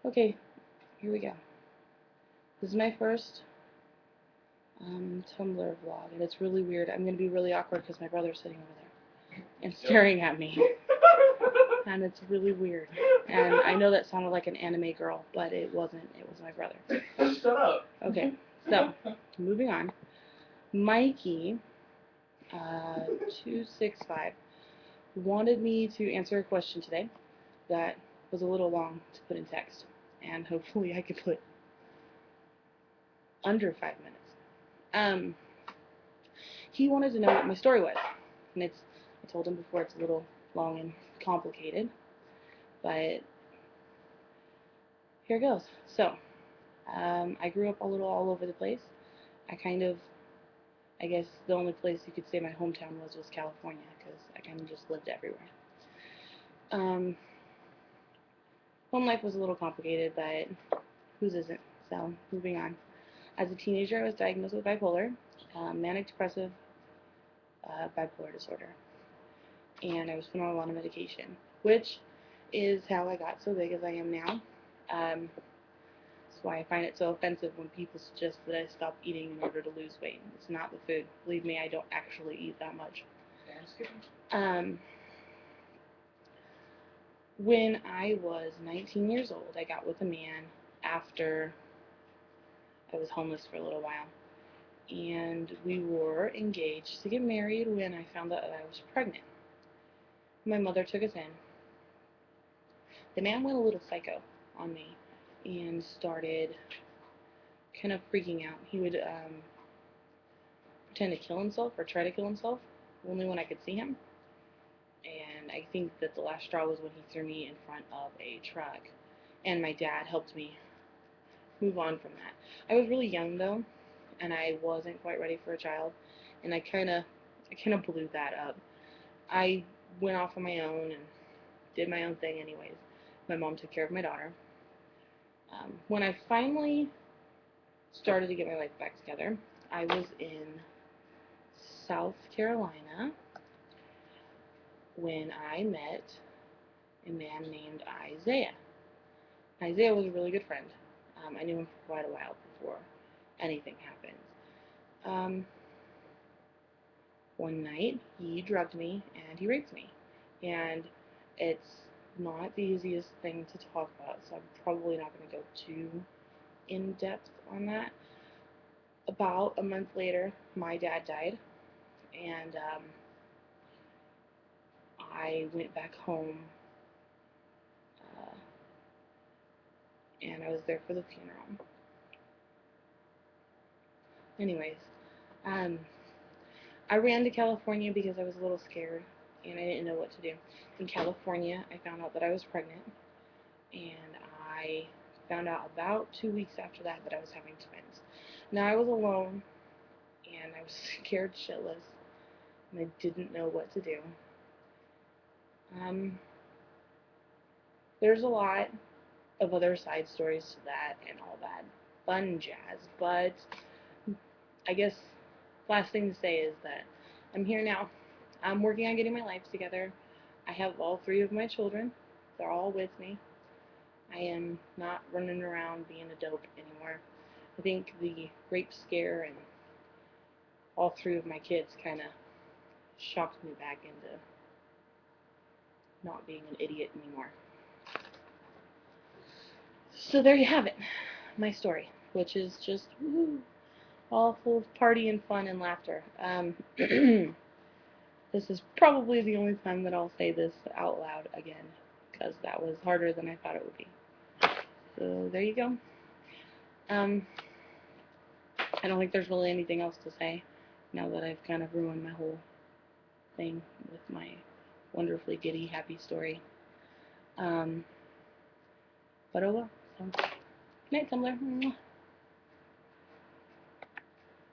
Okay, here we go. This is my first Tumblr vlog, and it's really weird. I'm going to be really awkward because my brother's sitting over there and staring at me. And it's really weird. And I know that sounded like an anime girl, but it wasn't. It was my brother. Shut up. Okay, so, moving on. Mikey, 265, wanted me to answer a question today that was a little long to put in text. And hopefully I could put under 5 minutes. He wanted to know what my story was. And I told him before, it's a little long and complicated. But here goes. So, I grew up a little all over the place. I guess the only place you could say my hometown was California, because I kind of just lived everywhere. Home life was a little complicated, but whose isn't? So, moving on. As a teenager, I was diagnosed with bipolar, manic depressive bipolar disorder, and I was put on a lot of medication, which is how I got so big as I am now. That's why I find it so offensive when people suggest that I stop eating in order to lose weight. It's not the food. Believe me, I don't actually eat that much. When I was 19 years old, I got with a man after I was homeless for a little while. And we were engaged to get married when I found out that I was pregnant. My mother took us in. The man went a little psycho on me and started kind of freaking out. He would pretend to kill himself or try to kill himself only when I could see him. And I think that the last straw was when he threw me in front of a truck. And my dad helped me move on from that. I was really young though, and I wasn't quite ready for a child, and I kind of blew that up. I went off on my own and did my own thing anyways. My mom took care of my daughter. When I finally started to get my life back together, I was in South Carolina when I met a man named Isaiah. Isaiah was a really good friend. I knew him for quite a while before anything happened. One night, he drugged me and he raped me. And it's not the easiest thing to talk about, so I'm probably not going to go too in depth on that. About a month later, my dad died, and I went back home, and I was there for the funeral. Anyways, um, I ran to California because I was a little scared, and I didn't know what to do. In California, I found out that I was pregnant, and I found out about 2 weeks after that I was having twins. Now, I was alone, and I was scared shitless, and I didn't know what to do. There's a lot of other side stories to that and all that fun jazz, but I guess last thing to say is that I'm here now. I'm working on getting my life together. I have all three of my children. They're all with me. I am not running around being a dope anymore. I think the rape scare and all three of my kids kind of shocked me back into not being an idiot anymore. So there you have it, my story, which is just all full of party and fun and laughter. This is probably the only time that I'll say this out loud again, because that was harder than I thought it would be. So there you go. I don't think there's really anything else to say now that I've kind of ruined my whole thing with my wonderfully giddy, happy story. But oh well. So, good night, Tumblr.